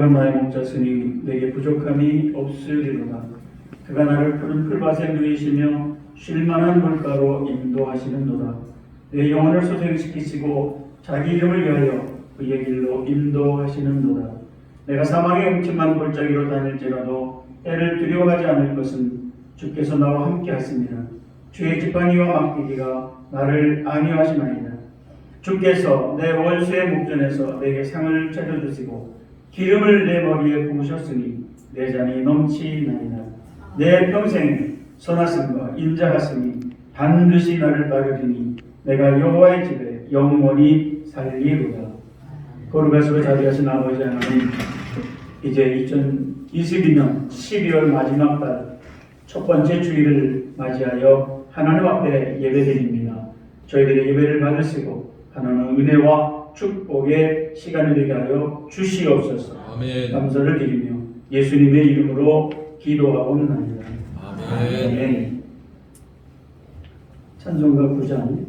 사랑하는 나의 목자으니 내게 부족함이 없으리로다. 그가 나를 푸른 풀밭에 누이시며 쉴만한 물가로 인도하시는도다. 내 영혼을 소생시키시고 자기 이름을 위하여 그의 길로 인도하시는도다. 내가 사망의 음침한 골짜기로 다닐지라도 때를 두려워하지 않을 것은 주께서 나와 함께 하십니다. 주의 지팡이와 막대기가 나를 안위하시나이다. 주께서 내 원수의 목전에서 내게 상을 차려주시고 기름을 내 머리에 부으셨으니 내 잔이 넘치나이다. 내 평생에 선하심과 인자하심이 반드시 나를 따르리니 내가 여호와의 집에 영원히 살리로다. 거룩하시고 자비하신 아버지 하나님, 이제 2022년 12월 마지막 달 첫 번째 주일을 맞이하여 하나님 앞에 예배드립니다. 저희들의 예배를 받으시고 하나님의 은혜와 축복의 시간이 되게 하여 주시옵소서. 아멘. 감사를 드리며 예수님의 이름으로 기도하옵나이다. 아멘. 아멘. 찬송가 9장.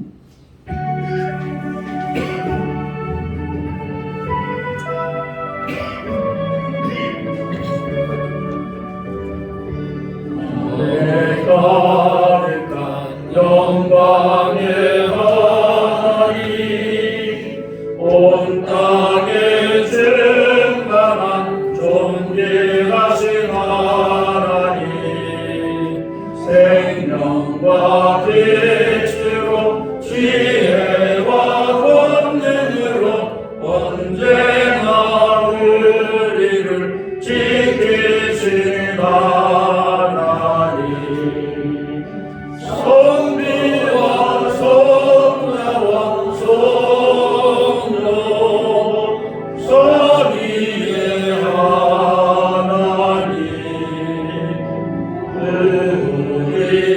가득한 영광의 하나님, 온 땅에 충만한 존귀하신 하나님, 생명과 빛으로 지혜와 권능으로 언제나 우리를 지키시는 성비와 성자와 성로 선의의 하나님,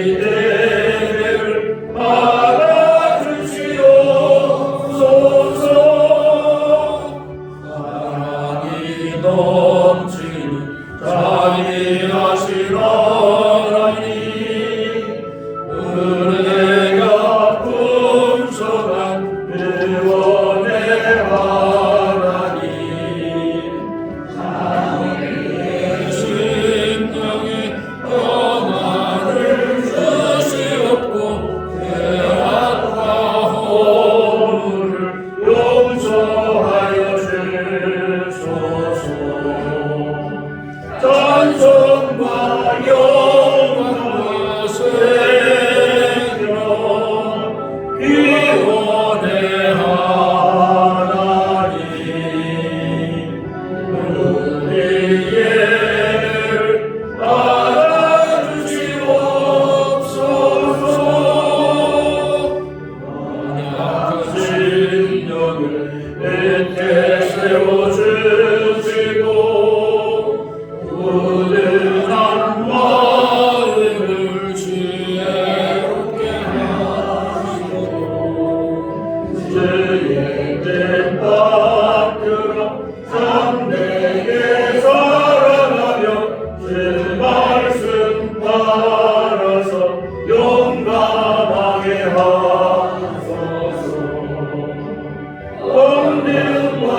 우리들을 받아주시옵소서. 사랑이 넘치는 자비하신 하나님, 은혜가 풍성한 구원의 하나님, 사랑의 심령에 평안을 주시옵고 죄악과 허물을 용서하여 주소서. 찬송과 영광과 생명, 구원의 하나님, 우리의 받아주시옵소서. 언약하신 영을 끝에 세워주시고 우둔한 마음을 지혜롭게 하시고 주의 뜻 받들어 참되게 살아가며 주 말씀 따라서 용감하게 하소서. 권능과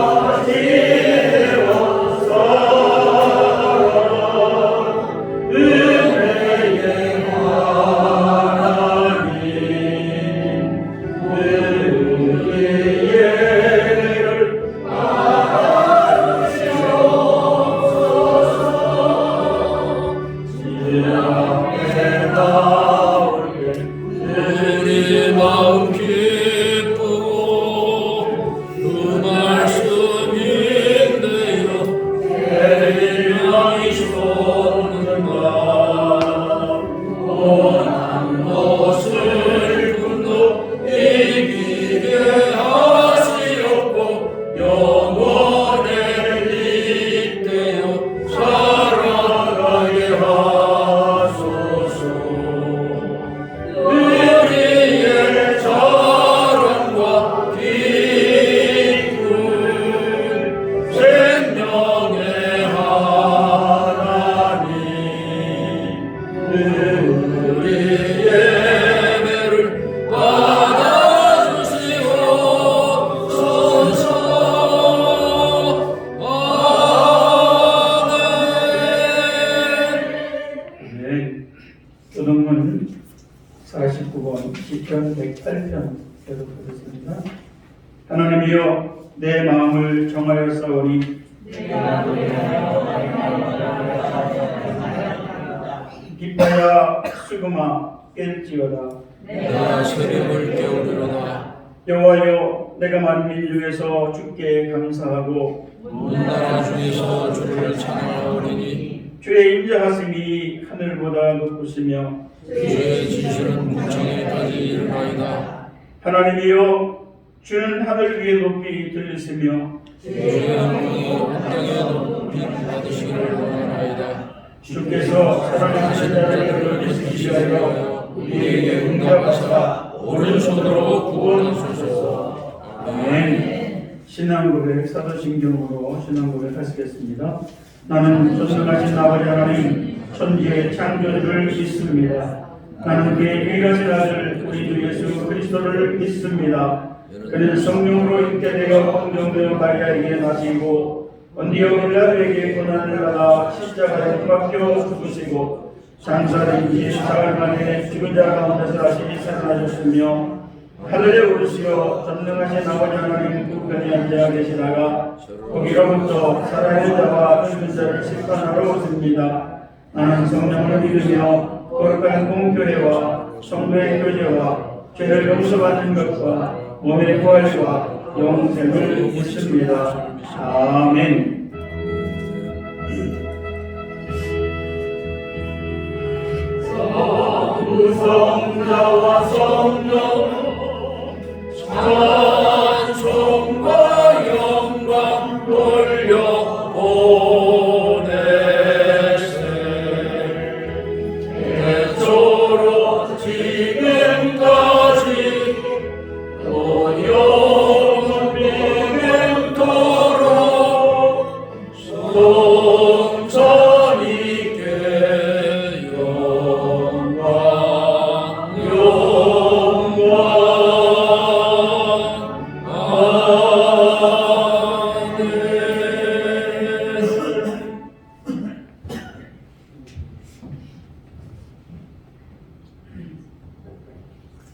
지혜와 은혜의 하나님, 우리를 받아주시옵소서. 주 앞에 나올 때 우리 마음 기쁘고 그 말씀인데요 대리하시옵는가. 원한 것을 꿈도 이기게 하시옵고 영원에 잇대어 살아가게 하소서. 우리의 시편 108편 계속하겠습니다. 하나님이여 내 마음을 정하여 싸우니 기뻐야 수금아 깰지어다. 내가 세력을 깨우리로다. 여호와여 내가 만민 중에서 주께 감사하고 온 나라 중에서 주를 찬양하오리니 주의 인자하심이 하늘보다 높으시며 주의 진실은 궁창에까지 이르나이다. 하나님이여 주는 하늘 위에 높이 들리시며 주의 영광이 온 땅에 높이 받으시기를 원하나이다. 주께서 사랑하신 자를 지키시하여 우리에게 응답하사 오른손으로 구원하소서. 아멘. 신앙고백 사도신경으로 신앙고백 하시겠습니다. 나는 전능하신 아버지 하나님 천지의 창조주를 믿습니다. 나는 그의 일가신 아들 우리 주 예수 그리스도를 믿습니다. 그는 성령으로 잉태되어 공정되어 마리아에게 나시고 본디오 빌라도에게 고난을 받아 십자가에 못 박혀 죽으시고 장사된 지 4일 만에 죽은 자 가운데서 다시 살아나셨으며 하늘에 오르시어 전능하신 아버지 하나님 우편에 앉아 계시다가 거기로부터 살아있는 자와 죽은 자를 심판하러 오십니다. 나는 성령을 믿으며 거룩한 공교회와 성도의 교제와 죄를 용서받는 것과 몸의 부활과 영생을 믿습니다. 아멘. 성자와 성령 찬송과 영광 돌려보내세. 대초로 지금까지 또 영원토록 성전 있게 영광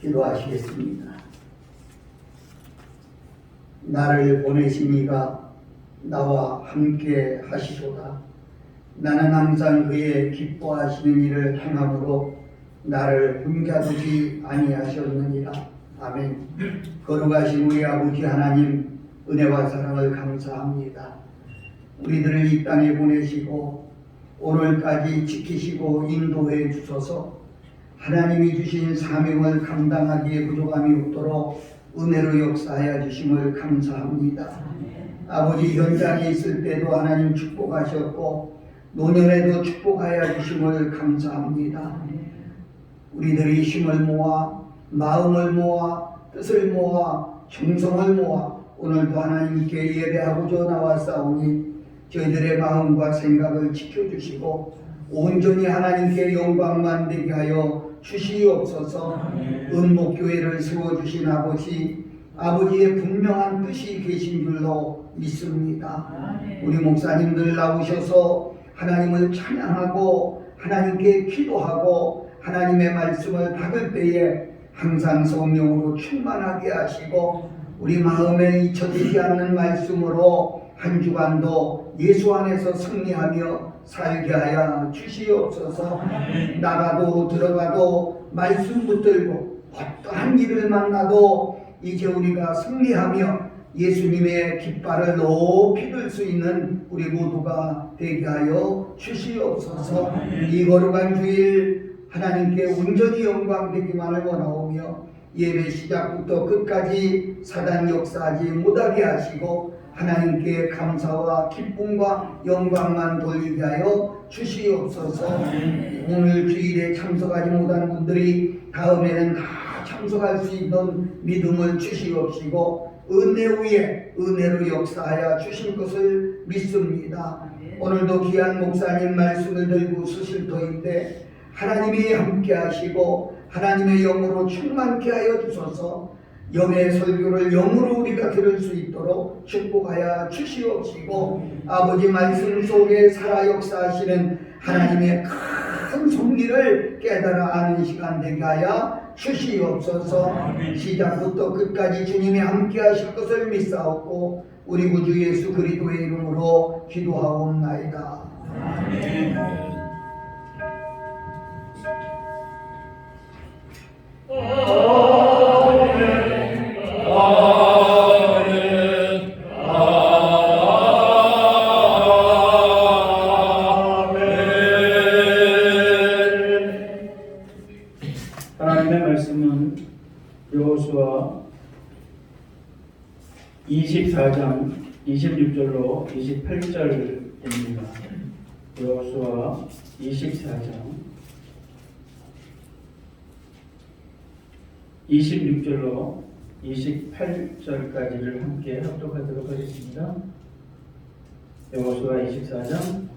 기도하시겠습니다. 나를 보내신 이가 나와 함께 하시도다. 나는 항상 그의 기뻐하시는 일을 행함으로 나를 흠겨두지 아니하셨느니라. 아멘. 거룩하신 우리 아버지 하나님, 은혜와 사랑을 감사합니다. 우리들을 이 땅에 보내시고 오늘까지 지키시고 인도해 주셔서 하나님이 주신 사명을 감당하기에 부족함이 없도록 은혜로 역사하여 주심을 감사합니다. 아버지 현장에 있을 때도 하나님 축복하셨고 노년에도 축복하여 주심을 감사합니다. 우리들이 힘을 모아 마음을 모아 뜻을 모아 정성을 모아 오늘도 하나님께 예배하고자 나왔사오니 저희들의 마음과 생각을 지켜주시고 온전히 하나님께 영광만 되게 하여 주시옵소서. 은목교회를 세워주신 아버지의 분명한 뜻이 계신 줄로 믿습니다. 우리 목사님들 나오셔서 하나님을 찬양하고 하나님께 기도하고 하나님의 말씀을 받을 때에 항상 성령으로 충만하게 하시고 우리 마음에 잊혀지지 않는 말씀으로 한 주간도 예수 안에서 승리하며 살게 하여 주시옵소서. 나가도 들어가도 말씀 붙들고 어떠한 일을 만나도 이제 우리가 승리하며 예수님의 깃발을 높이 들 수 있는 우리 모두가 되게 하여 주시옵소서. 이 거룩한 주일 하나님께 온전히 영광 되기만을 원하오며 예배 시작부터 끝까지 사단 역사하지 못하게 하시고 하나님께 감사와 기쁨과 영광만 돌리게 하여 주시옵소서. 오늘 주일에 참석하지 못한 분들이 다음에는 다 참석할 수 있는 믿음을 주시옵시고 은혜 위에 은혜로 역사하여 주실 것을 믿습니다. 오늘도 귀한 목사님 말씀을 들고 서실 터인데 하나님이 함께 하시고 하나님의 영으로 충만케 하여 주셔서 영의 설교를 영으로 우리가 들을 수 있도록 축복하여 주시옵시고 아버지 말씀 속에 살아 역사하시는 하나님의 큰 섭리를 깨달아 아는 시간 되게 하여 주시옵소서. 시작부터 끝까지 주님이 함께 하실 것을 믿사옵고 우리 구주 예수 그리스도의 이름으로 기도하옵나이다. 하나님의 말씀은 여호수아 24장 26절로 28절입니다. 여호수아 24장 26절로 28절까지를 함께 합독하도록 하겠습니다. 여호수아 24장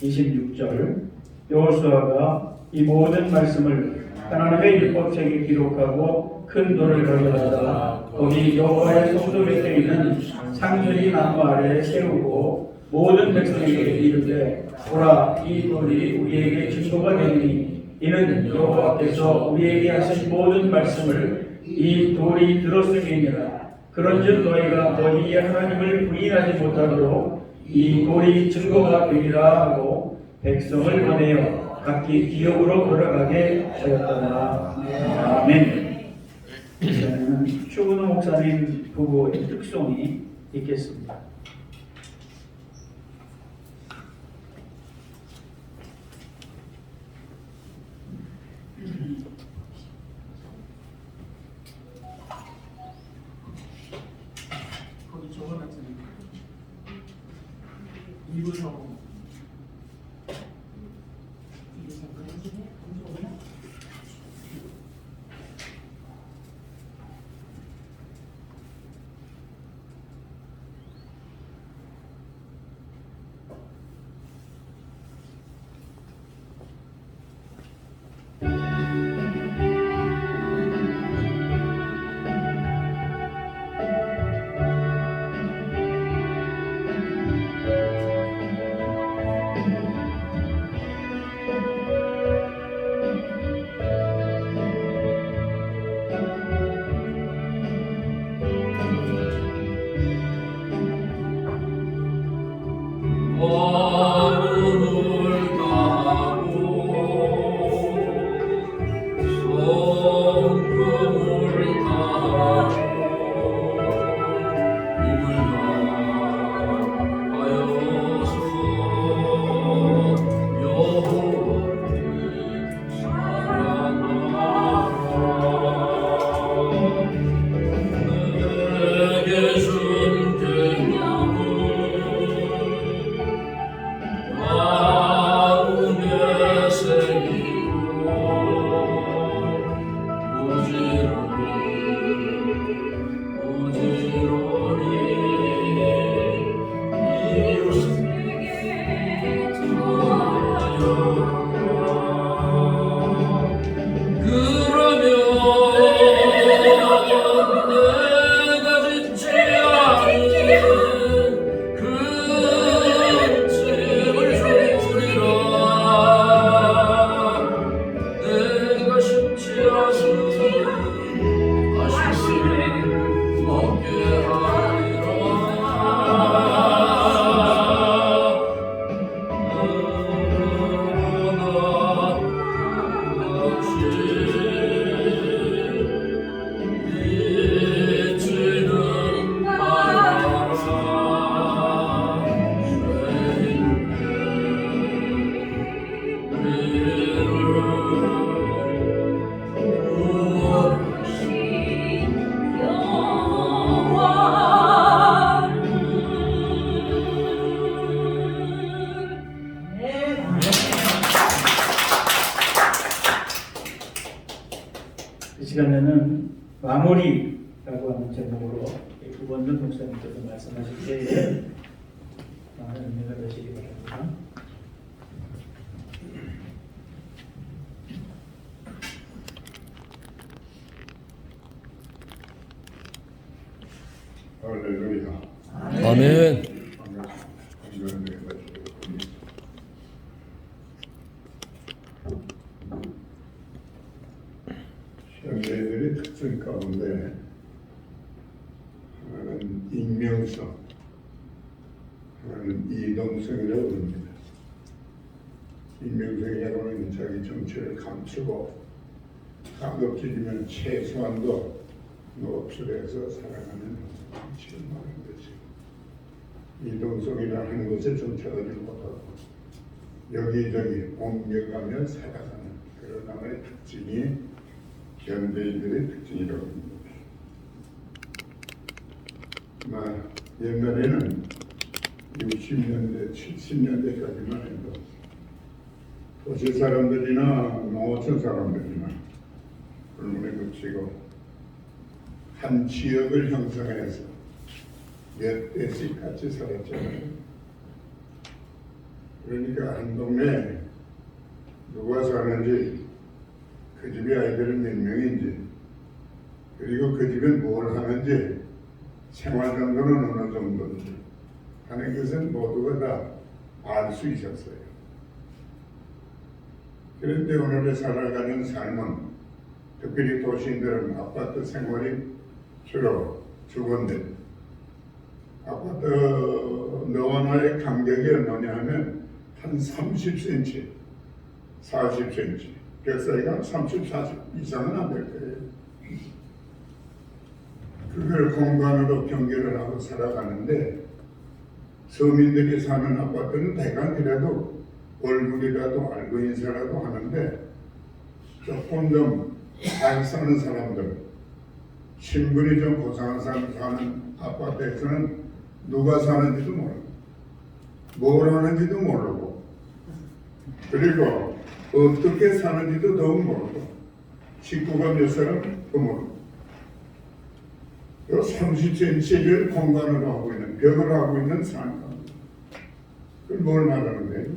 26절. 여호수아가 이 모든 말씀을 하나님의 율법책에 기록하고 큰 돌을 가져다가 거기 여호와의 성소 곁에 있는 상전이 나무 아래에 세우고 모든 백성에게 이르되 보라, 이 돌이 우리에게 증거가 되리니 이는 여호와께서 우리에게 하신 모든 말씀을 이 돌이 들었음이니라. 그런즉 너희가 너희의 하나님을 부인하지 못하도록 이 돌이 증거가 되리라 하고 백성을 보내어 각기 기업으로 돌아가게 하였더라. 아멘. 이제는 추근호 목사님 부부의 특송이 있겠습니다. 거기 적어놨잖아요. 이구성 이 시간에는 마무리라고 하는 제목으로 구본준 목사님께서 말씀하실 때에 많은 은혜가 되시기 바랍니다. 할렐루야. 아멘. 가운데 하나는 익명성, 하나는 이동성이라고 합니다. 익명성이라고 하는 자기 정체를 감추고 가급적이면 최소한도 노출해서 살아가는 방식을 말하는 것이고, 이동성이라는 것에 정체하지 못하고 여기저기 옮겨가며 살아가는 그런 하나의 특징이 현대인들의 특징이라고 합니다. 옛날에는 60년대, 70년대까지만 해도 도시 사람들이나 농어촌 사람들이나 불문에 그치고 한 지역을 형성해서 몇 대씩 같이 살았잖아요. 그러니까 한 동네에 누가 사는지, 그 집의 아이들은 몇 명인지, 그리고 그 집은 뭘 하는지, 생활 정도는 어느 정도인지 하는 것은 모두가 다 알 수 있었어요. 그런데 오늘의 살아가는 삶은, 특별히 도시인들은 아파트 생활이 주로 주건데, 아파트 너와 나의 간격이 얼마냐 하면 한 30cm, 40cm, 그 사이가 30, 40 이상은 안 될 거예요. 그걸 공간으로 경계를 하고 살아가는데, 서민들이 사는 아파트는 대강이라도 얼굴이라도 알고 인사라도 하는데, 조금 좀 잘 사는 사람들, 신분이 좀 고상한 사람 사는 아파트에서는 누가 사는지도 모르고 뭘 하는지도 모르고, 그리고 어떻게 사는지도 더욱 모르고, 식구가 몇 사람도 모르고, 요 30cm를 공간으로 하고 있는, 벽을 하고 있는 삶. 그걸 뭘 말하는 거예요?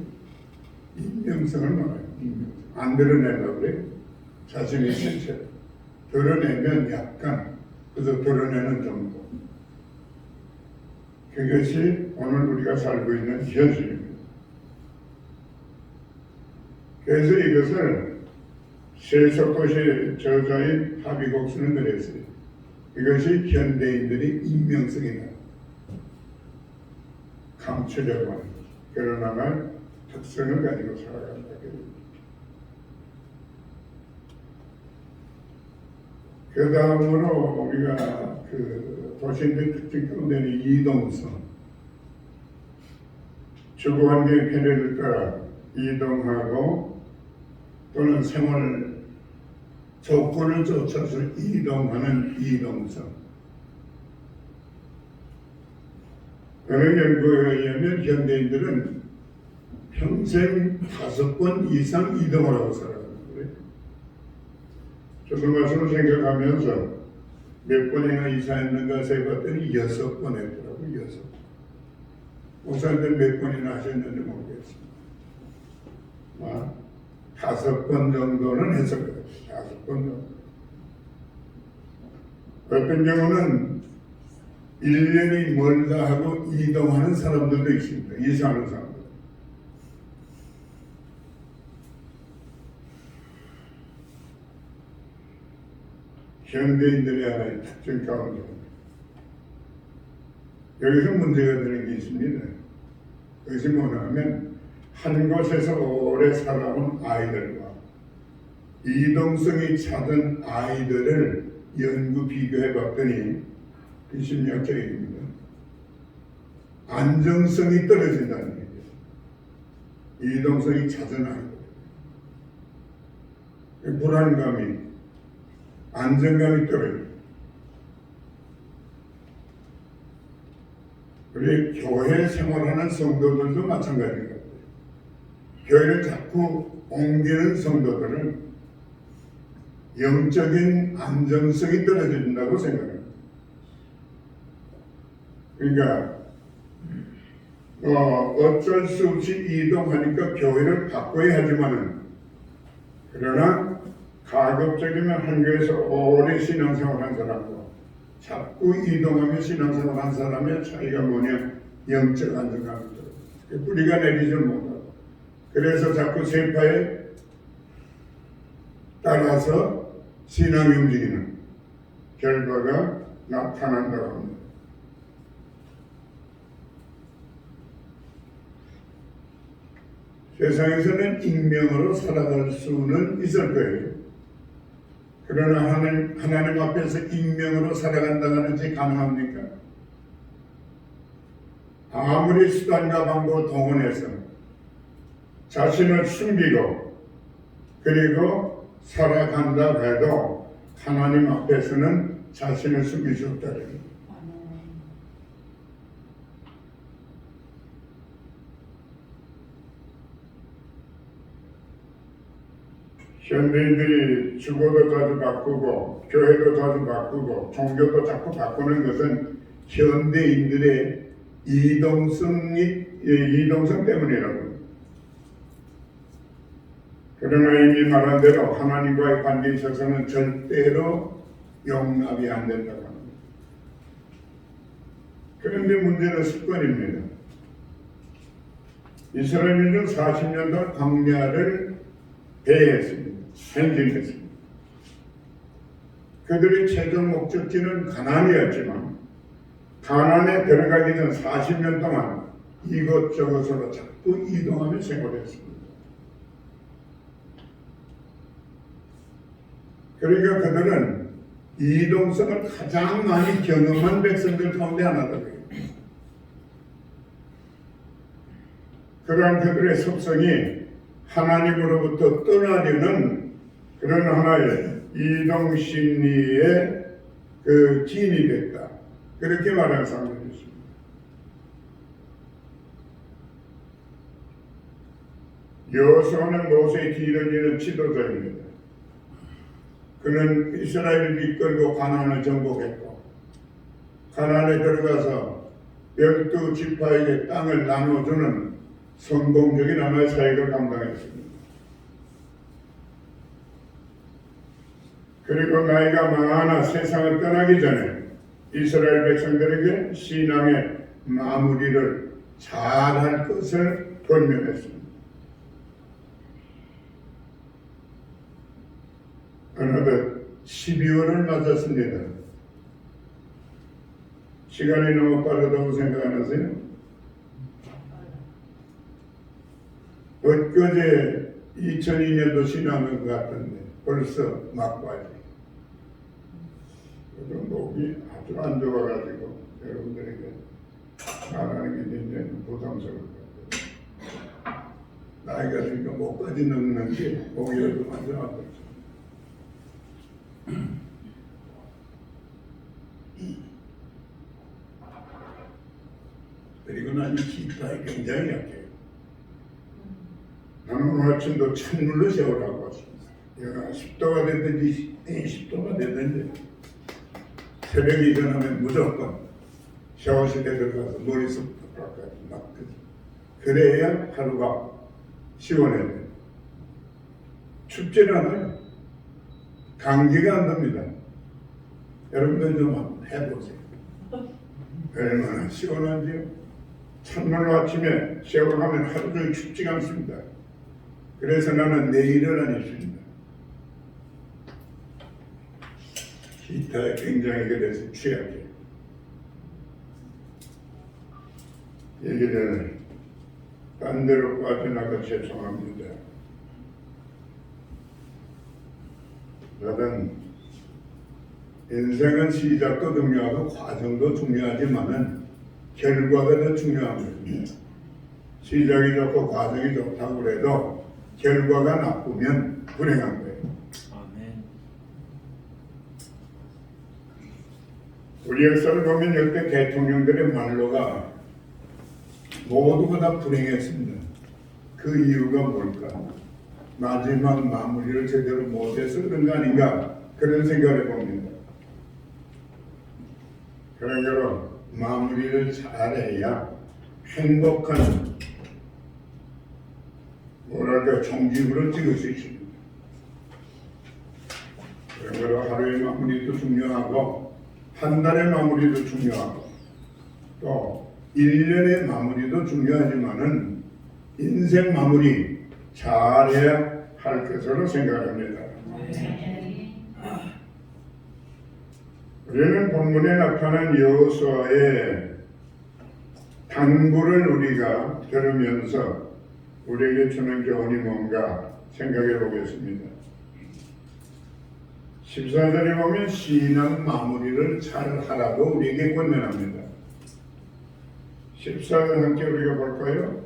익명성을 말해요. 익명성. 안 드러내려고 그래요. 자신의 실체. 드러내면 약간, 그래서 드러내는 정도. 그것이 오늘 우리가 살고 있는 현실입니다. 그래서 이것을 세속도시 저자인 하비곡스는 그랬어요. 이것이 현대인들의 익명성이다. 감추려고 하는 그런 하나의 특성을 가지고 살아간다. 그 다음으로 우리가 그 도시인들 특징 가운데는 이동성. 주거 환경의 편의를 따라 이동하고 또는 생활 조건을 쫓아서 이동하는 이동성. 어느 연구에 의하면 현대인들은 평생 5번 이상 이동을 하고 살아가는 거예요. 저도 말씀을 생각하면서 몇 번이나 이사했는가 세봤더니 6번 했더라고요. 6번. 목사님들 몇 번이나 하셨는지 모르겠습니다. 5번 정도는 했을 거예요. 5번 정도. 어떤 경우는 1년이 멀다 하고 이동하는 사람들도 있습니다. 이사하는 사람들. 현대인들의 하나의 특징 가운데 여기서 문제가 되는 게 있습니다. 그것이 뭐냐면 한 곳에서 오래 살아온 아이들과 이동성이 잦은 아이들을 연구 비교해 봤더니 그 심리학적입니다. 안정성이 떨어진다는 얘기예요. 이동성이 잦은 아이들. 불안감이, 안정감이 떨어져요. 우리 교회 생활하는 성도들도 마찬가지입니다. 교회를 자꾸 옮기는 성도들은 영적인 안정성이 떨어진다고 생각합니다. 그러니까 어쩔 수 없이 이동하니까 교회를 바꿔야 하지만은, 그러나 가급적이면 한 교회에서 오래 신앙생활한 사람과 자꾸 이동하며 신앙생활한 사람의 차이가 뭐냐? 영적 안정감이죠. 뿌리가 내리지 못하고, 그래서 자꾸 세파에 따라서 신앙이 움직이는 결과가 나타난다고 합니다. 세상에서는 익명으로 살아갈 수는 있을 거예요. 그러나 하나님 앞에서 익명으로 살아간다는 것이 가능합니까? 아무리 수단과 방법을 동원해서 자신을 숨기고 그리고 살아간다 해도 하나님 앞에서는 자신을 숨길 수 없다는 거예요. 현대인들이 주거도 자주 바꾸고 교회도 자주 바꾸고 종교도 자꾸 바꾸는 것은 현대인들의 이동성 때문이라고. 그러나 이미 말한 대로 하나님과의 관계에 있어서는 절대로 용납이 안 된다고 합니다. 그런데 문제는 습관입니다. 이스라엘 민족 40년 동안 광야를 배회했습니다. 행진했습니다. 그들의 최종 목적지는 가나안이었지만 가나안에 들어가기 전 40년 동안 이것저것으로 자꾸 이동하며 생활했습니다. 그러니까 그들은 이동성을 가장 많이 경험한 백성들 가운데 하나다. 그러한 그들의 속성이 하나님으로부터 떠나려는 그런 하나의 이동 심리의 그 기인이 됐다. 그렇게 말하는 사람들이 있습니다. 여호수아는 모세의 뒤를 이는 지도자입니다. 그는 이스라엘을 이끌고 가나안을 정복했고 가나안에 들어가서 12지파에게 땅을 나눠주는 성공적인 하나의 사역을 감당했습니다. 그리고 나이가 많아 세상을 떠나기 전에 이스라엘 백성들에게 신앙의 마무리를 잘할 것을 권면했습니다. 어느덧 12월을 맞았습니다. 시간이 너무 빠르다고 생각 안 하세요? 엊그제 2002년도 지나는 것 같은데 벌써 막바지. 요즘 목이 아주 안 좋아가지고 여러분들에게 말하는 게 굉장히 부담스러울 것 같아요. 나이가 드니까 목까지 늙는 게 목이 요즘 안 좋아가지고. 그리고 난 이 기타에 굉장히 약해요. 나는 오늘 아침도 찬물로 샤워하고 왔습니다. 영하 10도가 됐든지 10도가 됐든지 새벽에 일어나면 무조건 샤워실에 들어가서 머리부터 발까지 닦거든. 그래야 하루가 시원해야 돼요. 춥지는 않아요. 감기가 안 납니다. 여러분들 좀 한번 해보세요. 얼마나 시원한지요. 찬물로 아침에 샤워하면 하루 종일 춥지가 않습니다. 그래서 나는 내일은 안 입습니다. 기타에 굉장히 그래서 취약해요. 얘기 전에 딴 데로 빠져나가 죄송합니다. 저는 인생은 시작도 중요하고 과정도 중요하지만은 결과가 더 중요합니다. 시작이 좋고 과정이 좋다고 해도 결과가 나쁘면 불행한 거예요. 아멘. 우리 역사를 보면 역대 대통령들의 말로가 모두가 다 불행했습니다. 그 이유가 뭘까? 마지막 마무리를 제대로 못해서 그런 거 아닌가? 그런 생각을 해봅니다. 그런 거로 마무리를 잘해야 행복한 뭐랄까 종지부를 찍을 수 있습니다. 그런 거로 하루의 마무리도 중요하고 한 달의 마무리도 중요하고 또 1년의 마무리도 중요하지만은 인생 마무리 잘해야 할 것으로 생각합니다. 우리는 본문에 나타난 여호수아의 당부를 우리가 들으면서 우리에게 주는 교훈이 뭔가 생각해 보겠습니다. 14절에 보면 신앙 마무리를 잘 하라고 우리에게 권면합니다. 14절 함께 우리가 볼까요?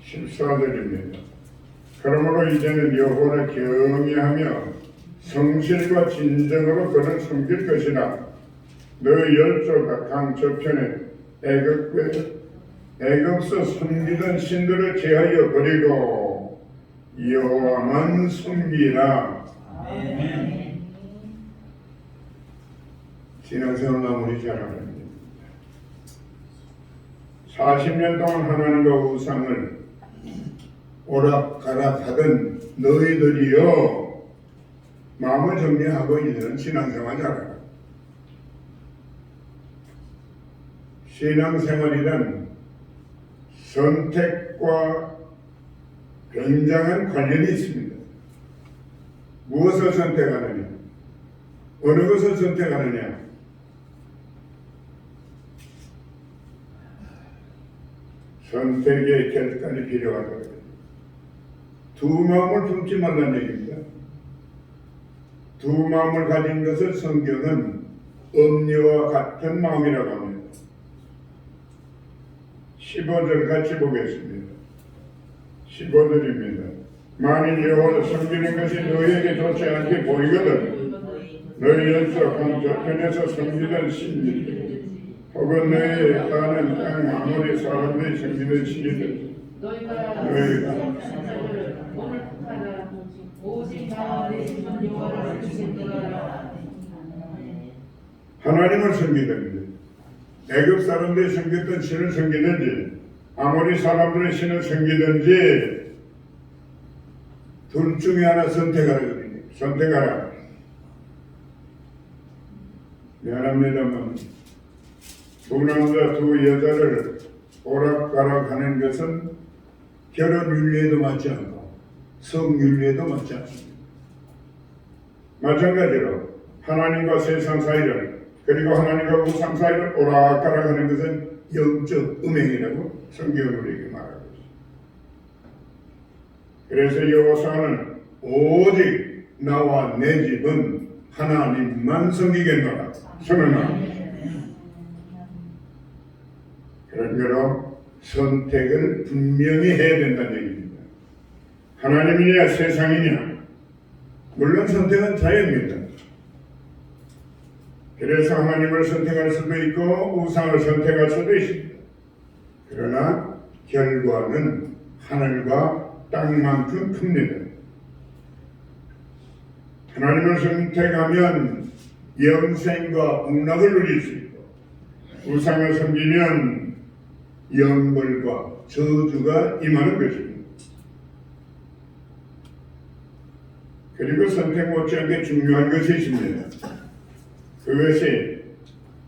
14절입니다. 그러므로 이제는 여호와를 경외하며 성실과 진정으로 그를 섬길 것이라. 너희 열조가 강 저편에 애굽서 섬기던 신들을 제하여 버리고 여호와만 섬기라. 신앙생활 마무리 잘하는 겁니다. 40년 동안 하나님과 우상을 오락가락하던 너희들이여 마음을 정리하고 이제는 신앙생활 잘하라. 신앙생활이란 선택과 굉장한 관련이 있습니다. 무엇을 선택하느냐? 어느 것을 선택하느냐? 선택의 결단이 필요하다. 두 마음을 품지 말라는 얘기입니다. 두 마음을 가진 것을 성경은 엄니와 같은 마음이라고 합니다. 15절 같이 보겠습니다. 15절입니다. 만일 여호와를 섬기는 것이 너희에게 좋지 않게 보이거든 너희 열조 강 저편에서 섬기던 신들 혹은 너희의 가는 땅 아무리 사람들이 섬기던 신이든 너희가 오늘 하라 오직 나의 여호와를 섬기라. 하나님을 섬기든지 애굽 사람들이 섬겼던 신을 섬기든지 아모리 사람들의 신을 섬기든지 둘 중에 하나 선택하거든요. 선택하라. 미안합니다만 두 남자 두 여자를 오락가락하는 것은 결혼윤리에도 맞지 않고 성윤리에도 맞지 않습니다. 마찬가지로 하나님과 세상 사이를 그리고 하나님과 우상 사이를 오락가락하는 것은 영적 음행이라고 성경은 우리에게 말하고 있습니다. 그래서 여호수아는 오직 나와 내 집은 하나님만 섬기겠노라 선언합니다. 그런 거로 선택을 분명히 해야 된다는 얘기입니다. 하나님이냐 세상이냐 물론 선택은 자유입니다. 그래서 하나님을 선택할 수도 있고 우상을 선택할 수도 있습니다. 그러나 결과는 하늘과 땅만큼 큽니다. 하나님을 선택하면 영생과 복락을 누릴 수 있고 우상을 섬기면 영벌과 저주가 임하는 것입니다. 그리고 선택 못지않게 중요한 것이 있습니다. 그것이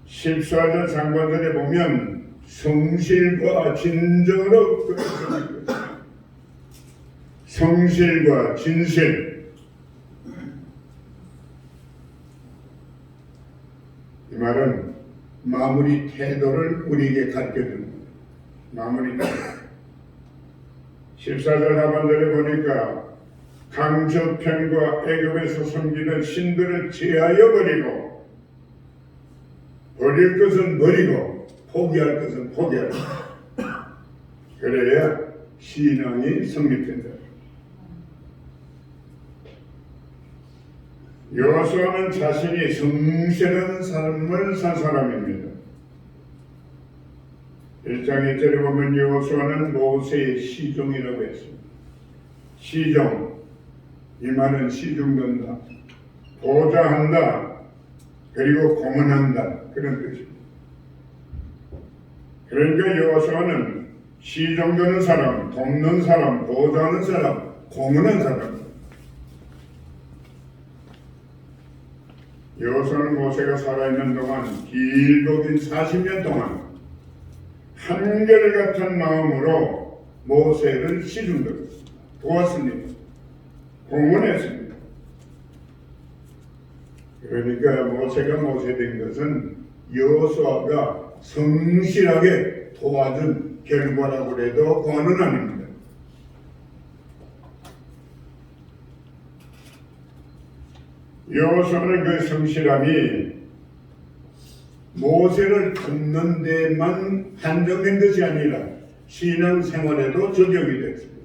14절 상반절에 보면 성실과 진정으로 성실과 진실 이 말은 마무리 태도를 우리에게 가르쳐줍니다. 마무리 태도 14절 하반절에 보니까 강저편과 애굽에서 섬기는 신들을 제하여 버리고 버릴 것은 버리고 포기할 것은 포기하라. 그래야 신앙이 성립된다. 여호수아는 자신이 성실한 삶을 산 사람입니다. 1장 1절에 보면 여호수아는 모세의 시종이라고 했습니다. 시종, 이 말은 시중된다, 보좌한다, 그리고 고문한다 그런 뜻입니다. 그러니까 여호수아는 시종되는 사람, 돕는 사람, 보좌하는 사람, 고문한 사람. 여호수아는 모세가 살아있는 동안 길고 긴 40년 동안 한결같은 마음으로 모세를 시중되었습니다. 도왔습니다. 고문했습니다. 그러니까 모세가 모세된 것은 여호수아가 성실하게 도와준 결과라고 해도 과언은 아닙니다. 여호수아는 그 성실함이 모세를 돕는 데만 한정된 것이 아니라 신앙생활에도 적용이 됐습니다.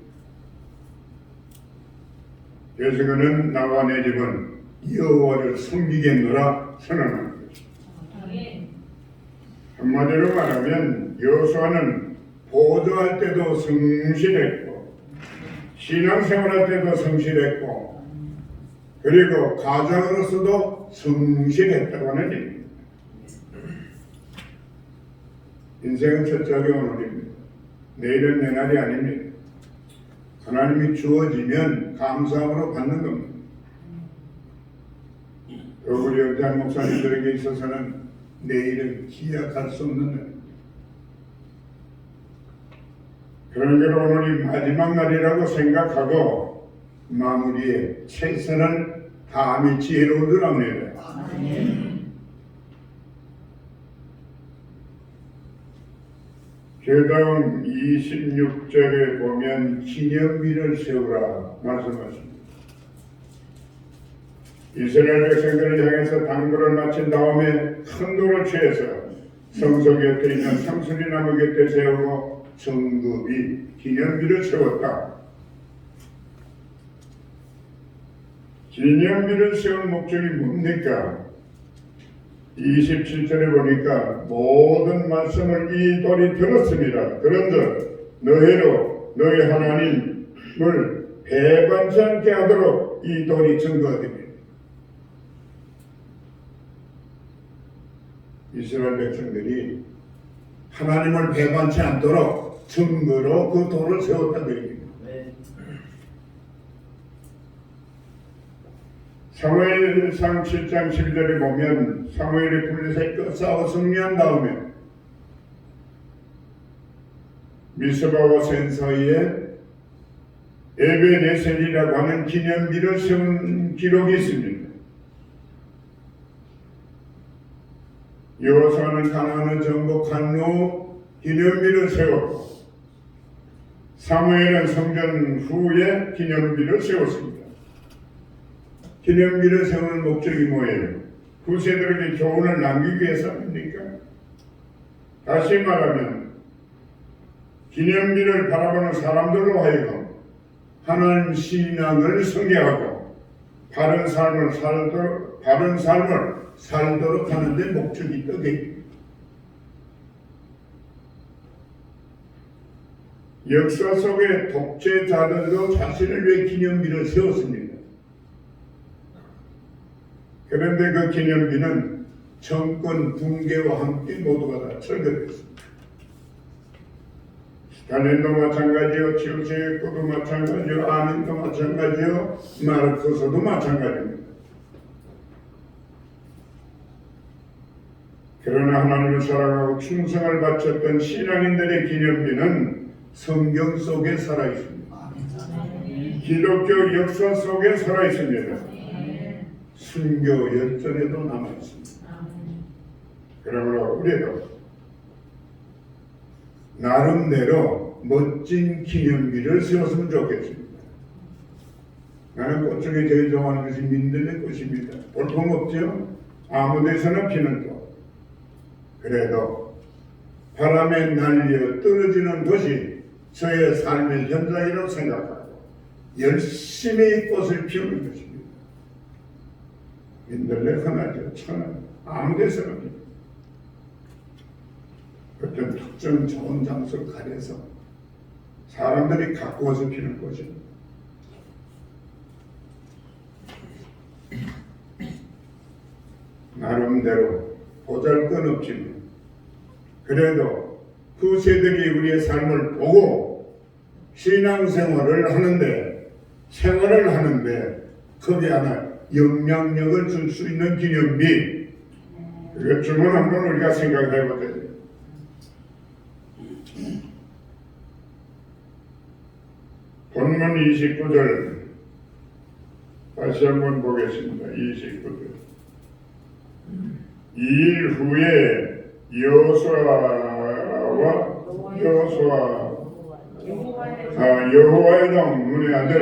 그래서 그는 나와 내 집은 여호와를 섬기겠노라 선언한 것입니다. 한마디로 말하면 여호수아는 보조할 때도 성실했고 신앙생활할 때도 성실했고 그리고 가장으로서도 성실했다고 하는 얘기입니다. 인생은 첫째하게 오늘입니다. 내일은 내 날이 아닙니다. 하나님이 주어지면 감사함으로 받는 겁니다. 우리 영장 목사님들에게 있어서는 내일은 기약할 수 없는 날입니다. 그런 게로 오늘이 마지막 날이라고 생각하고 마무리에 최선을 다함이 지혜로운 줄 압니다. 계명 26절에 보면 기념비를 세우라 말씀하십니다. 이스라엘 백성들을 향해서 당부를 마친 다음에 큰 돌을 취해서 성소 곁에 있는 상수리 나무 곁에 세우고 정급이 기념비를 세웠다. 기념비를 세운 목적이 뭡니까? 27절에 보니까 모든 말씀을 이 돌이 들었습니다. 그런즉 너희로 너희 하나님을 배반치 않게 하도록 이 돌이 증거됩니다. 이스라엘 백성들이 하나님을 배반치 않도록 증거로 그 돌을 세웠다고 얘기합니다. 사무엘상 7장 12절에 보면 사무엘이 블레셋과 싸워 승리한 다음에 미스바와 센 사이에 에베네셀이라고 하는 기념비를 세운 기록이 있습니다. 여호수아는 가나안을 정복한 후 기념비를 세웠고 사무엘은 성전 후에 기념비를 세웠습니다. 기념비를 세우는 목적이 뭐예요? 후세들에게 교훈을 남기기 위해서 아닙니까? 다시 말하면 기념비를 바라보는 사람들로 하여금 하나님 신앙을 성계하고 바른 삶을 살도록 하는 데 목적이 있다. 역사 속의 독재자들도 자신을 위해 기념비를 세웠습니다. 그런데 그 기념비는 정권 붕괴와 함께 모두가 다 철거됐습니다. 스탈린도 마찬가지요, 체우셰우스크도 마찬가지요, 아민도 마찬가지요, 마르크스도 마찬가지입니다. 그러나 하나님을 사랑하고 충성을 바쳤던 신앙인들의 기념비는 성경 속에 살아있습니다. 기독교 역사 속에 살아있습니다. 순교 열전에도 남아있습니다. 그러므로 우리도 나름대로 멋진 기념비를 세웠으면 좋겠습니다. 나는 꽃 중에 제일 좋아하는 것이 민들레 꽃입니다. 볼품없죠? 아무 데서나 피는 꽃. 그래도 바람에 날려 떨어지는 것이 저의 삶의 현장이라고 생각하고 열심히 꽃을 피우는 것입니다. 민들레 흔하죠. 천은 아무 데서나 핍니다. 어떤 특정 좋은 장소를 가려서 사람들이 갖고 와서 피는 꽃입니다. 나름대로 보잘것없지만 그래도 그 세대들이 우리의 삶을 보고 신앙생활을 하는데 거기에 하나 영향력을 줄 수 있는 기념비, 이것 주문 한번 우리가 생각해 보세요. 본문 29절 다시 한번 보겠습니다. 29절 2일 후에 여호와의 종 눈의 아들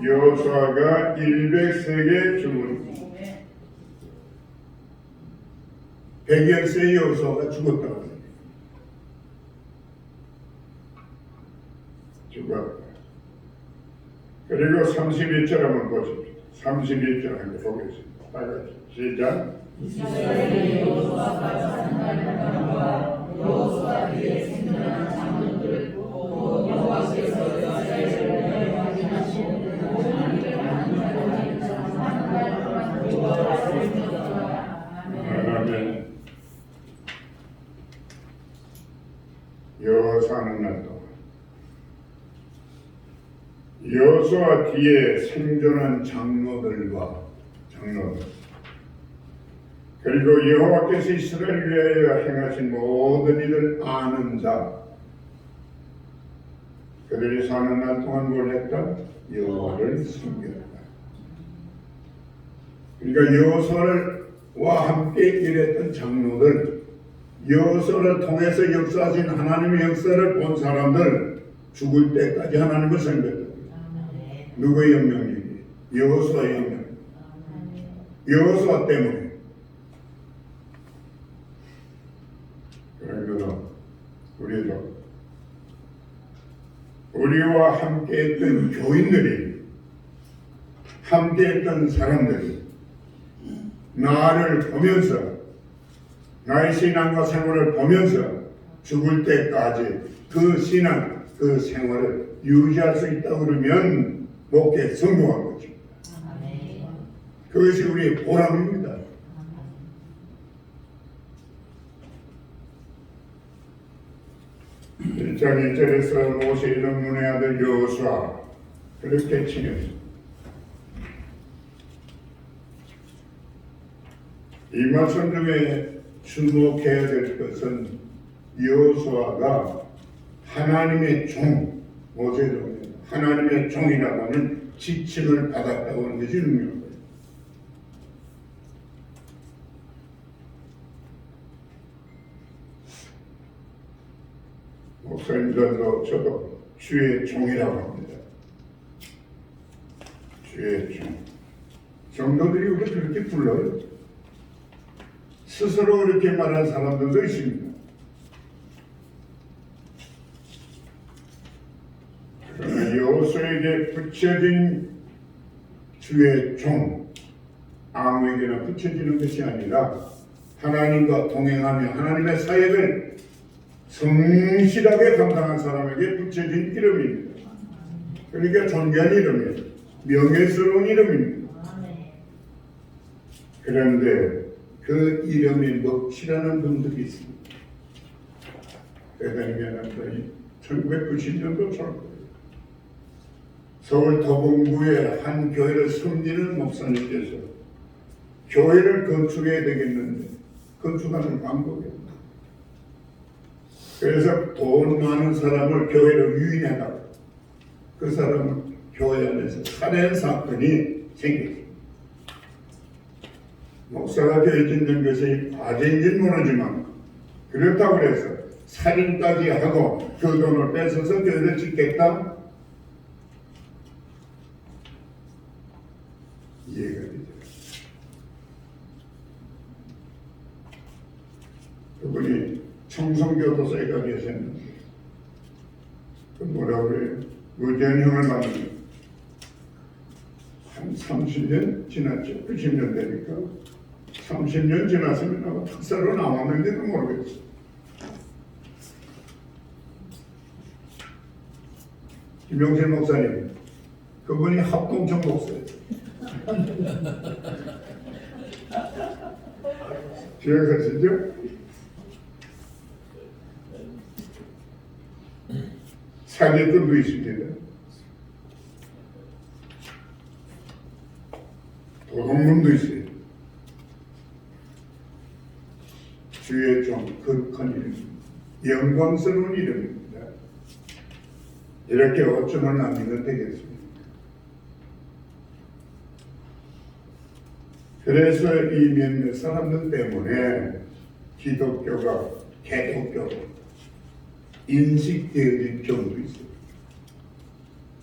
여호수아가 100세에 죽으니 100여세의 여호수아가 죽었다고 합니다. 죽었다. 그리고 31절 한번 보십시오. 31절 한번 보겠습니다. 다 같이 시작. 이스라엘의 여호수아가 산다는 땅과 여호수아 뒤에 생존한 장로들 또 여호와께서 이스라엘을 확인하시고 하나님을 아는 자들이 한 달 동안 두어왔습니다. 아멘. 여호수아는 날 동안 여호수아 뒤에 생존한 장로들 그리고 여호와께서 이스라엘을 위하여 행하신 모든 일을 아는 자 그들이 사는 날 동안 뭘 했다? 여호와를 섬겼다. 그러니까 여호수아와 함께 일했던 장로들 여호수아를 통해서 역사하신 하나님의 역사를 본 사람들 죽을 때까지 하나님을 섬겼다. 누구의 영향력이? 여호수아의 영향력. 여호수아 때문에. 그러므로 우리도 우리와 함께했던 교인들이 함께했던 사람들이 나를 보면서 나의 신앙과 생활을 보면서 죽을 때까지 그 신앙, 그 생활을 유지할 수 있다고 그러면 목회에 성공한 거죠. 그것이 우리의 보람입니다. 일장 1절에서 모세 이름 눈의 아들 여호수아 그렇게 칭했습니다. 이 말씀 중에 주목해야 될 것은 여호수아가 하나님의 종, 모세의 종입니다. 하나님의 종이라고 하는 지칭을 받았다고 하는 것이 중요한 거예요. 목사님들도 저도 주의 종이라고 합니다. 주의 종. 성도들이 우리 그렇게 불러요. 스스로 그렇게 말하는 사람들도 있습니다. 그러나 여호수아에게 붙여진 주의 종, 아무에게나 붙여지는 것이 아니라 하나님과 동행하며 하나님의 사역을 성실하게 감당한 사람에게 붙여진 이름입니다. 그러니까 존귀한 이름이에요. 명예스러운 이름입니다. 그런데 그 이름에 먹칠하는 분들이 있습니다. 대단히 미안합니다. 1990년도 초입니다. 서울 도봉구의 한 교회를 섬기는 목사님께서 교회를 건축해야 되겠는데 건축하는 방법이에요. 그래서 돈 많은 사람을 교회로 유인해다가 그 사람을 교회 안에서 살해 사건이 생겼습니다. 목사가 교회 짓는 것이 과제인지는 모르지만 그렇다고 해서 살인까지 하고 그 돈을 뺏어서 교회를 짓겠다? 이해가 되죠. 그분이 청송교도소에 가 계셨는데 그 뭐라 그래요? 무전형을 받는 한 30년 지났죠. 90년 되니까 30년 지났으면 아마 특사로 나왔는지도 모르겠어요. 김용실 목사님, 그분이 합동청 목사예요. 기억하시죠? 사기꾼도 있습니다. 도둑놈도 있어요. 주의 종, 거룩한 이름, 영광스러운 이름입니다. 이렇게 어쩌면 남기면 되겠습니까? 그래서 이 몇몇 사람들 때문에 기독교가 개독교로 인식되어진 경우도 있어요.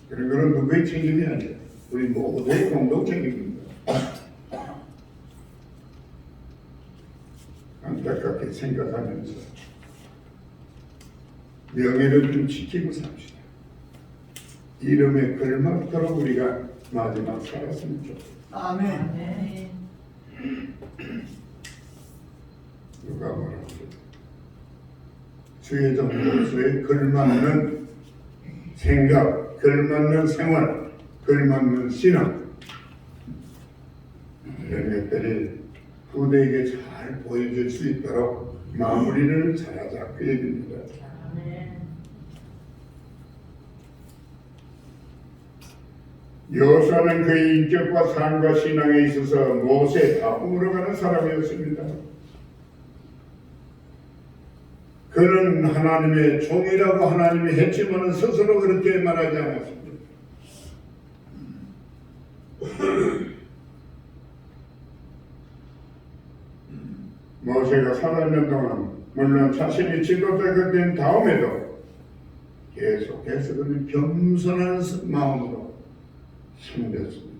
그런 거는 누구의 책임이 아니에요. 우리 모두의 공동 책임입니다. 안타깝게 생각하면서 명예를 좀 지키고 삽시다. 이름에 걸맞도록 우리가 마지막 살았으면 좋겠다. 아멘. 누가 뭐라고 주의 정도수에 걸맞는 생각, 걸맞는 생활, 걸맞는 신앙 이런 것들이 후대에게 잘 보여줄 수 있도록 마무리를 잘하자 그 얘기입니다. 여호수아는 그의 인격과 삶과 신앙에 있어서 모세의 다음으로 가는 사람이었습니다. 그는 하나님의 종이라고 하나님이 했지만 스스로 그렇게 말하지 않았습니다. 모세가 살아있는 동안 물론 자신이 지도자가 된 다음에도 계속해서 그는 겸손한 마음으로 섬겼습니다.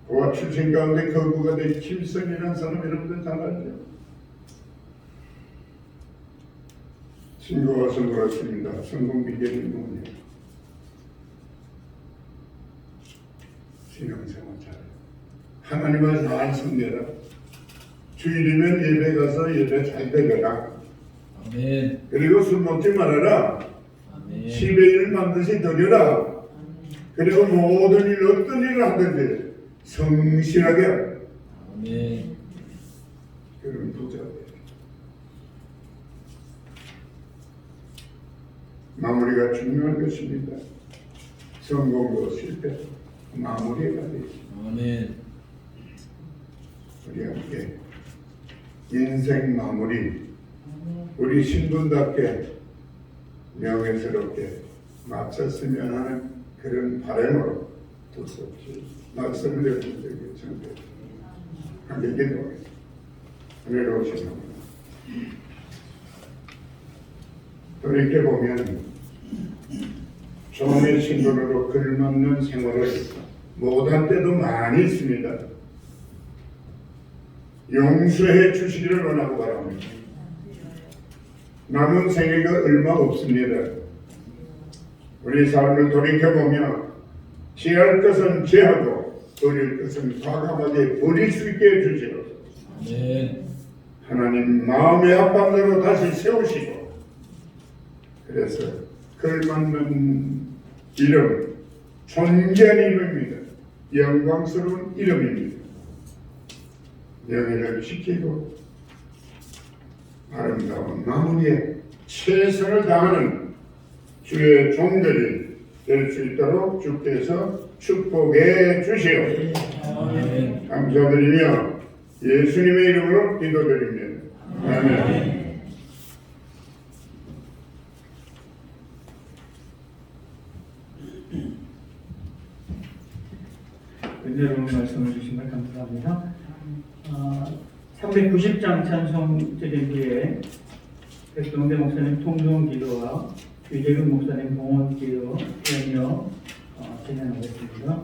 그와 출신 가운데 거부가 된 김선이라는 사람 여러분들 잘 알죠? 친구가 와서 물었습니다. 성공 비결이 뭐냐? 신앙생활 잘해. 하나님을 잘 섬겨라. 주일이면 예배 가서 예배 잘 드려라. 아멘. 그리고 술 먹지 말아라. 아멘. 10의 일을 반드시 드려라. 그리고 모든 일 어떤 일을 하든지 성실하게 하라. 아멘. 그런 부자 돼요. 마무리가 중요한 것입니다. 성공도 실패도 마무리가 되죠. 아멘. 우리 함께 인생 마무리 우리 신분답게 명예스럽게 마쳤으면 하는 그런 바람으로 두서없이 말씀을 여러분들에게 전해드립니다. 함께 기도하겠습니다. 은혜로우신 하나님, 돌이켜보면 종의 신분으로 걸맞는 생활을 못한 때도 많이 있습니다. 용서해 주시기를 원하고 바랍니다. 남은 생애가 얼마 없습니다. 우리 삶을 돌이켜보며 취할 것은 취하고 버릴 것은 과감하게 버릴 수 있게 해주시옵소서. 아멘. 하나님 마음의 합반대로 다시 세우시고 그래서 걸맞는 이름, 존귀한 이름입니다. 영광스러운 이름입니다. 명예를 지키고 아름다운 마무리에 최선을 다하는 주의 종들이 될 수 있도록 주께서 축복해 주시옵소서. 아멘. 감사드리며 예수님의 이름으로 기도드립니다. 아멘. 은혜로운 말씀을 주신 걸 감사합니다. 390장 찬송 드린 뒤에 백동대 목사님 통성 기도와 유재근 목사님 봉헌 기도 연이어 진행하겠습니다.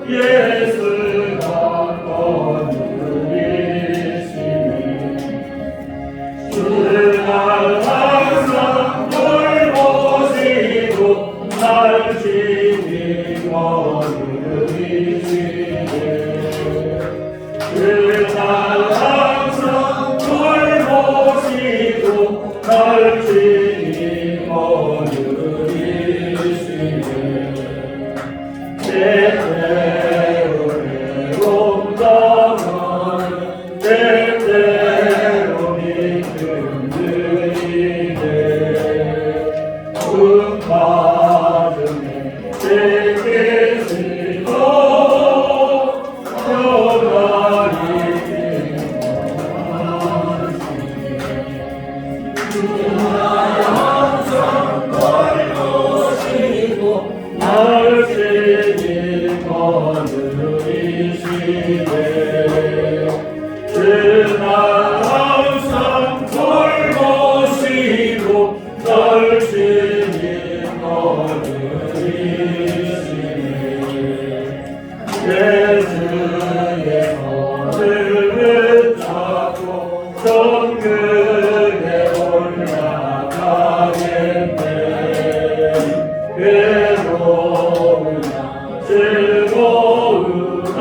예수 성급에 올라가겠네. 괴로우나 즐거우나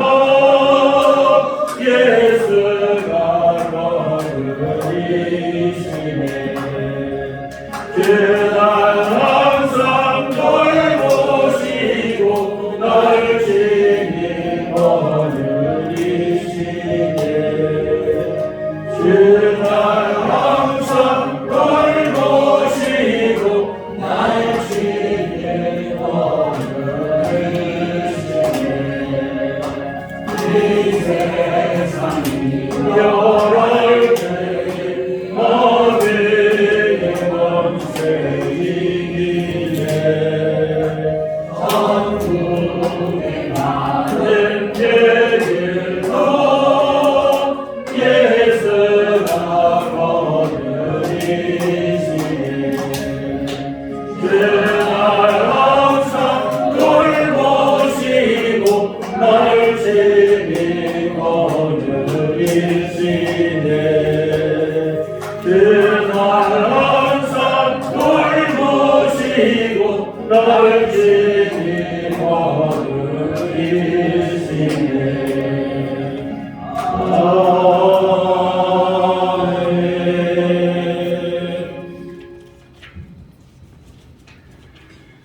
예수가 거느리시네. 그날 항상 돌보시고 날 지니 거느리시네. 그날 항상 돌보시고 날 지니 거느리시네. 이 세상이 여러 때 어디에 원세이기에 천국에 가는 길도 예수가 거느리시네. 그날 항상 돌보시고 날 지니 거느리시네. 그날 항상 돌보시고 날 지니 거느리시네. 아멘.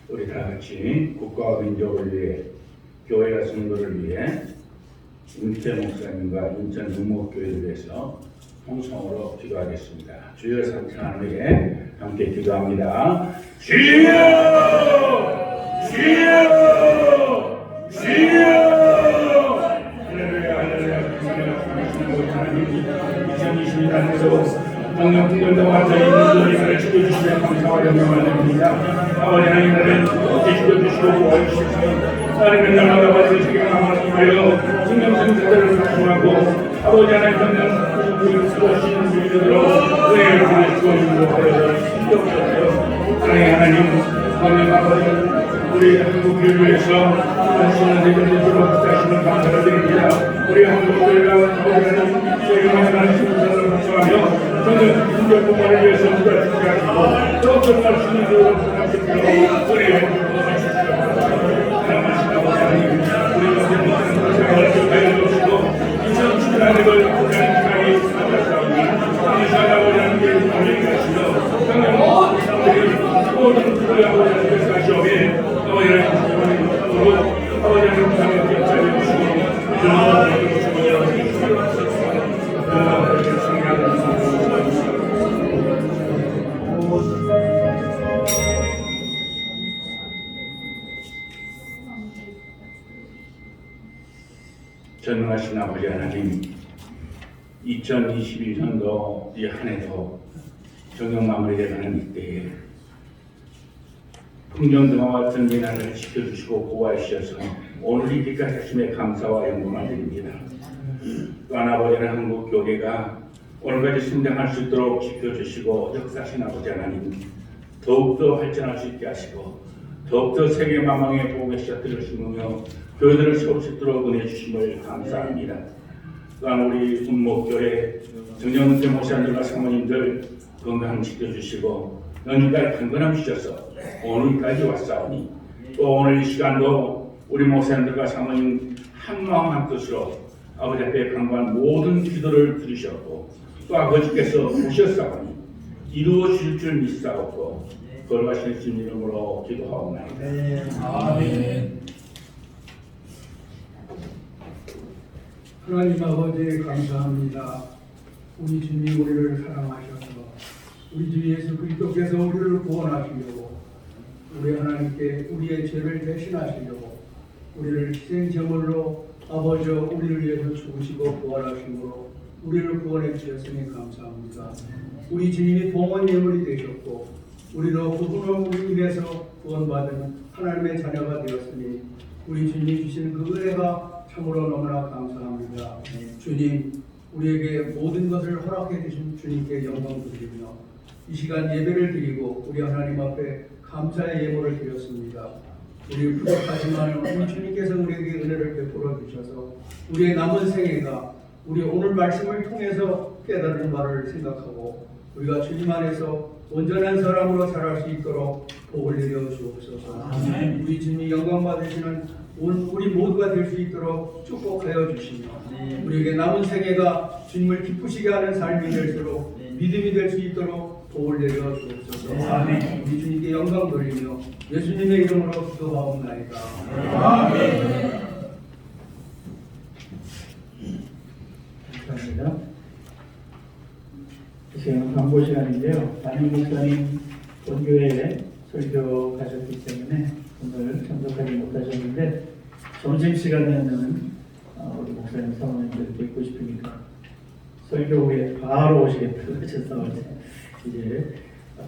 우리 다 같이 국가와 민족을 위해 교회와 성도를 위해 임태 목사님과 인천 눈목교회를 위해서 통성으로 기도하겠습니다. 주여 삼창하는 위해 함께 기도합니다. 주여! 주여! 주여! 할렐루야 할렐루야. 2020년에서 동영풍들과 완전히 있는 너희를 지켜주시며 감사와 영광을 드립니다. 아버지 하나님을 지켜주시고 보호해주시며 하나님의 날마다 받으시기를 하여 생명생태를 사랑하고 아버지 하나님 전능 우리 수고하시는 주님으로 은혜를 보내시고 인도하여 신경하여 하나님 하나님 아버지 우리 한국을 위해서 하시는 대전으로 부탁하시는 감사를 드립니다. 우리 한국교회가 아버지 하나님 저희가 하나님의 감사를 감사하며 전능 인격공간을 위해서 부탁하시고 또 전하시는 대로 부탁하시고 은혜를 전능하신 아버지 하나님, 2021년도 이 한 해도 정녕 마무리되어가는 이때에 풍년등화와 같은 이 나라를 지켜주시고 보호하시어서 오늘 이기까지 하심에 감사와 영광을 드립니다. 또한 아버지는 한국 교회가 오늘까지 성장할 수 있도록 지켜주시고 역사하신 아버지 하나님, 더욱더 발전할 수 있게 하시고 더욱더 세계 만방의 복음의 씨앗들을 심으며 교회들을 세울 수 있도록 은혜 주심을 감사합니다. 또한 우리 운목교회 정영대 목사님들과 사모님들 건강 지켜주시고 연주까지 강건함 주셔서 오늘까지 왔사오니 또 오늘 이 시간도 우리 목사님들과 사모님 한마음 한뜻으로 아버지 앞에 간구한 모든 기도를 들으셨고 또 아버지께서 오셨사오니 이루어 주실 줄 믿사옵고 걸어가실 주님 이름으로 기도하옵나이다. 아멘. 하나님 아버지 감사합니다. 우리 주님 우리를 사랑하셔서 우리 주 예수 그리스도께서 우리를 구원하시려고 우리 하나님께 우리의 죄를 대신하시려고 우리를 희생제물로 아버지 우리를 위해서 죽으시고 부활하심으로 우리를 구원해 주셨으니 감사합니다. 우리 주님이 봉헌 예물이 되셨고 우리로 그분으로 인해서 구원받은 하나님의 자녀가 되었으니 우리 주님이 주시는 그 은혜가 참으로 너무나 감사합니다. 주님, 우리에게 모든 것을 허락해 주신 주님께 영광 드리며 이 시간 예배를 드리고 우리 하나님 앞에 감사의 예물을 드렸습니다. 우리 부족하지만 우리 주님께서 우리에게 은혜를 베풀어 주셔서 우리의 남은 생애가 우리 오늘 말씀을 통해서 깨달은 바를 생각하고 우리가 주님 안에서 온전한 사람으로 살아갈 수 있도록 복을 내려 주옵소서. 아멘. 우리 주님 영광 받으시는 우리 모두가 될 수 있도록 축복하여 주시며 우리에게 남은 생애가 주님을 기쁘시게 하는 삶이 될수록 믿음이 될 수 있도록 복을 내려 주옵소서. 아멘. 우리 주님께 영광 돌리며 예수님의 이름으로 기도하옵나이다. 아멘. 감사합니다. 지금 광고 시간인데요. 담임 목사님 본교회에 설교 가셨기 때문에 오늘 참석하지 못하셨는데 점심시간에는 우리 목사님 사모님들 뵙고 싶으니까 설교 후에 바로 오시겠다고 하셔서 이제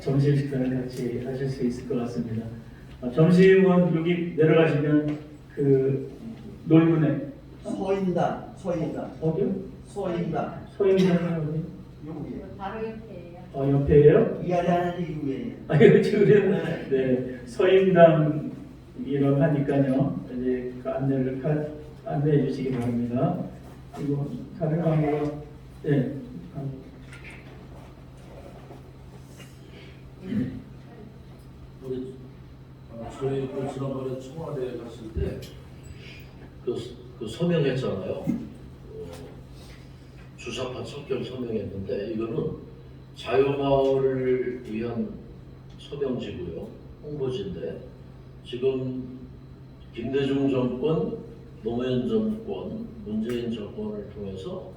점심 식사를 같이 하실 수 있을 것 같습니다. 점심은 여기 내려가시면 그 놀문에 소인단 어디요? 소인단 소임당이 어디? 여기 바로 옆에예요. 옆에요? 위아래 하는 이후에 지금 네 서임당이라고 하니까요. 이제 그 안내해 주시기 바랍니다. 그리고 다른 광고가 네. 우리 저희 그 지난번에 청와대에 갔을 때 그 서명했잖아요. 주사파 척결 서명했는데 이거는 자유마을을 위한 서명지고요. 홍보지인데 지금 김대중 정권, 노무현 정권, 문재인 정권을 통해서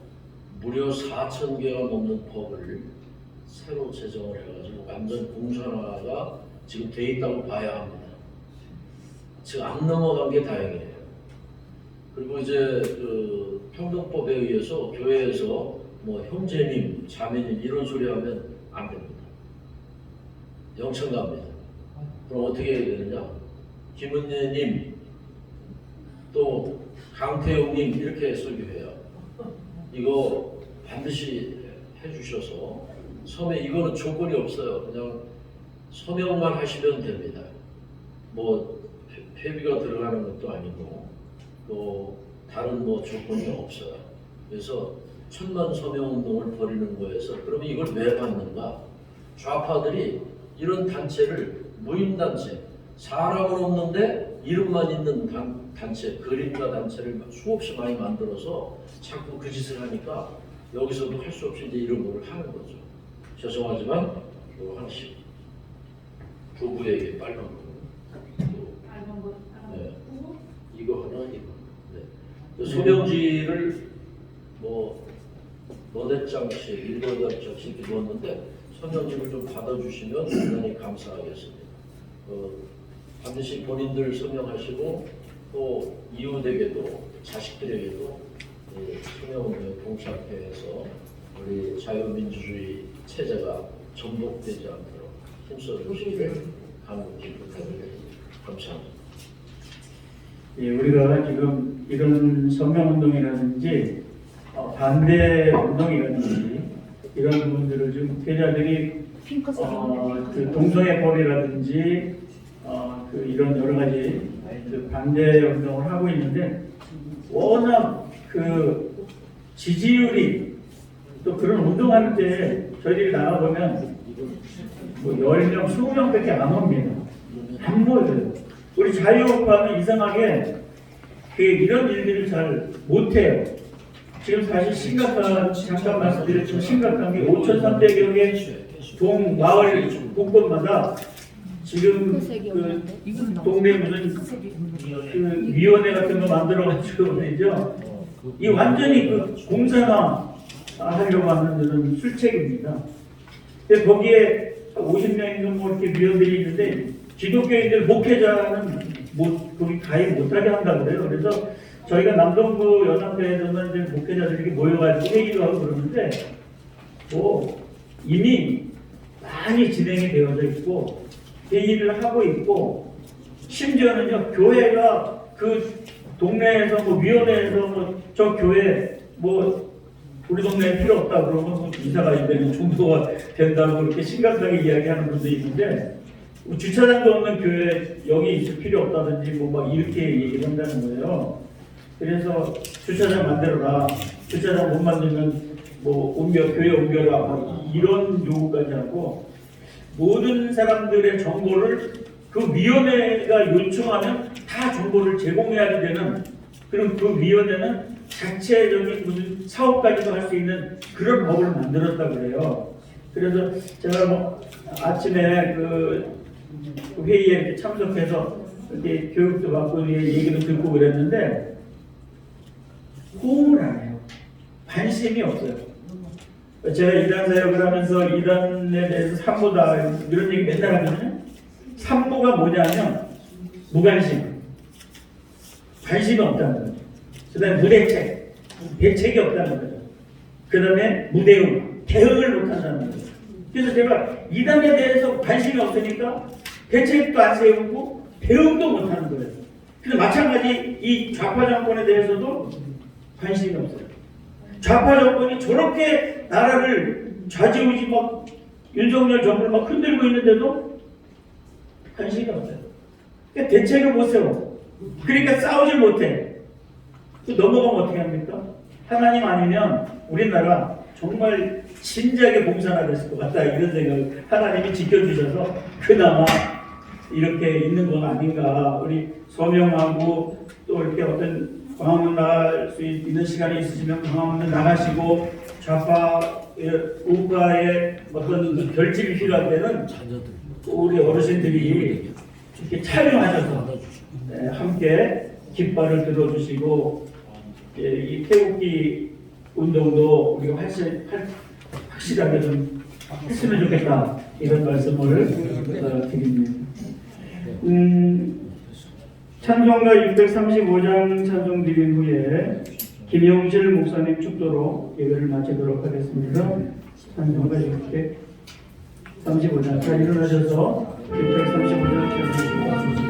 무려 4,000개가 넘는 법을 새로 제정을 해가지고 완전 공산화가 지금 돼 있다고 봐야 합니다. 지금 안 넘어간 게 다행이에요. 그리고 이제 그 평등법에 의해서 교회에서 뭐 형제님, 자매님 이런 소리 하면 안 됩니다. 영창 갑니다. 그럼 어떻게 해야 되느냐? 김은혜님, 또 강태용님 이렇게 설교해요. 이거 반드시 해주셔서 서명 이거는 조건이 없어요. 그냥 서명만 하시면 됩니다. 뭐 회비가 들어가는 것도 아니고 또 다른 뭐 조건이 없어요. 그래서 1000만 서명 운동을 벌이는 거에서 그러면 이걸 왜 받는가? 좌파들이 이런 단체를 무인단체, 사람은 없는데 이름만 있는 단체, 그림자 단체를 수없이 많이 만들어서 자꾸 그 짓을 하니까 여기서도 할 수 없이 이제 이름을 하는 거죠. 죄송하지만 이거 하나씩 부부에게 빨간 거, 알던 거. 네. 이거 하나 이거. 네. 소명지를 뭐 너댓 장씩, 일곱 장씩 이렇게 넣었는데 소명지를 좀 받아주시면 대단히 감사하겠습니다. 반드시 본인들 서명하시고 또 이웃에게도 자식들에게도 서명운동에 봉사해서 우리 자유민주주의 체제가 전복되지 않도록 힘써 주시기를 간곡히 부탁드립니다. 감사합니다. 예, 우리가 지금 이런 서명운동이라든지 반대 운동이라든지 이런 부분들을 좀 목회자들이 그 동성애법이라든지 그 이런 여러 가지 그 반대 운동을 하고 있는데 워낙 그 지지율이 또 그런 운동할 때 저희들이 나가보면 뭐 10명, 20명밖에 안 옵니다. 안 보여요. 우리 자유업파는 이상하게 그 이런 일들을 잘 못해요. 지금 사실 심각한, 잠깐 말씀드렸지만 심각한 게 5,300여 개 동, 마을 곳곳마다 지금 그 동네 무슨 그 위원회 같은 거 만들어가지고 말이죠. 이 완전히 그 공산화 하려고 하는 그런 술책입니다. 근데 거기에 50명인가 뭐 이렇게 위원들이 있는데 기독교인들 목회자는 거기 가입 못하게 한다고 그래요. 그래서 저희가 남동부 연합회에서는 이제 목회자들이 모여가지고 회의도 하고 그러는데 뭐 이미 많이 진행이 되어져 있고 회의를 하고 있고 심지어는요 교회가 그 동네에서 뭐 위원회에서 뭐 저 교회 뭐 우리 동네에 필요 없다 그러면 뭐 이사가 되는 정도가 된다고 그렇게 심각하게 이야기하는 분도 있는데 주차장도 없는 교회 여기 있을 필요 없다든지 뭐 막 이렇게 얘기를 한다는 거예요. 그래서 주차장 만들어라. 주차장 못 만들면 뭐 교회 옮겨라 뭐 이런 요구까지 하고 모든 사람들의 정보를 그 위원회가 요청하면 다 정보를 제공해야 되는 그럼 그 위원회는 자체적인 무슨 사업까지도 할 수 있는 그런 법을 만들었다고 그래요. 그래서 제가 뭐 아침에 그 회의에 이렇게 참석해서 이렇게 교육도 받고 얘기도 듣고 그랬는데 호응을 안 해요. 관심이 없어요. 제가 이단 사역을 하면서 이단에 대해서 산모다 이런 얘기 맨날 하거든요. 산모가 뭐냐면 무관심, 관심이 없다는 거죠. 그 다음에 무대책, 대책이 없다는 거죠. 그 다음에 무대응, 대응을 못한다는 거죠. 그래서 제가 이단에 대해서 관심이 없으니까 대책도 안 세우고 대응도 못하는 거예요. 근데 마찬가지 이 좌파 정권에 대해서도 관심이 없어요. 좌파 정권이 저렇게 나라를 좌지우지 막 윤석열 정부를 막 흔들고 있는데도 관심이 없어요. 그러니까 대책을 못 세워. 그러니까 싸우질 못해. 넘어가면 어떻게 합니까? 하나님 아니면 우리나라 정말 진작에 봉사가 됐을 것 같다 이런 생각을 하나님이 지켜주셔서 그나마 이렇게 있는 건 아닌가. 우리 소명하고 또 이렇게 어떤 광화문 나갈 수 있는 시간이 있으시면 광화문 나가시고 좌파 우파의 어떤 그 결집이 필요할 때는 우리 어르신들이 이렇게 참여하셔서 함께 깃발을 들어주시고 이 태극기 운동도 우리가 확실하게 좀 했으면 좋겠다 이런 말씀을 드립니다. 찬송가 635장 찬송 드린 후에 김영실 목사님 축도로 예배를 마치도록 하겠습니다. 찬송가 635장 자 일어나셔서 635장 찬송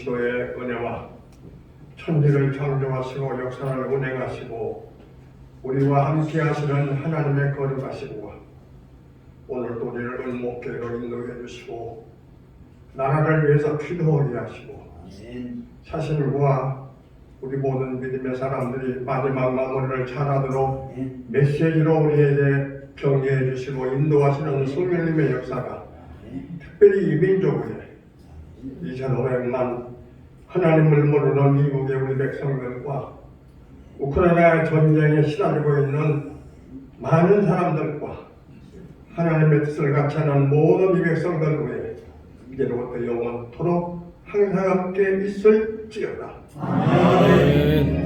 그리스도의 은혜와 천지를 창조하시고 역사를 운행하시고 우리와 함께 하시는 하나님의 거룩하시고 오늘도 우리를 은목교회로 인도해 주시고 나라를 위해서 기도하게 하시고 자신과 우리 모든 믿음의 사람들이 마지막 마무리를 잘하도록 메시지로 우리에게 격려해 주시고 인도하시는 성령님의 역사가 특별히 이 민족에 2,500만 하나님을 모르는 미국의 우리 백성들과 우크라이나 전쟁에 시달리고 있는 많은 사람들과 하나님의 뜻을 같이 하는 모든 이 백성들 위해 이제로부터 영원토록 항상 함께 있을지어다. 아멘.